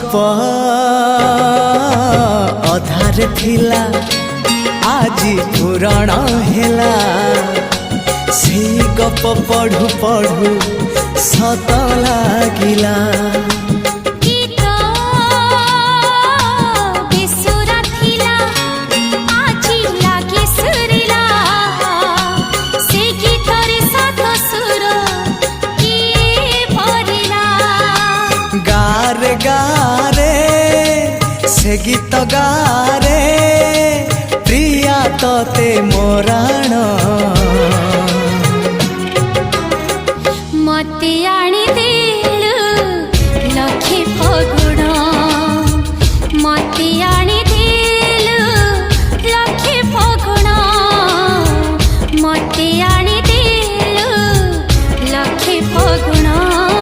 गप अधार थिला आजी पुराण हेला से गप पढ़ु पढ़ु सत लागिला गारे गारे से गीत गारे प्रिया तोते मोराण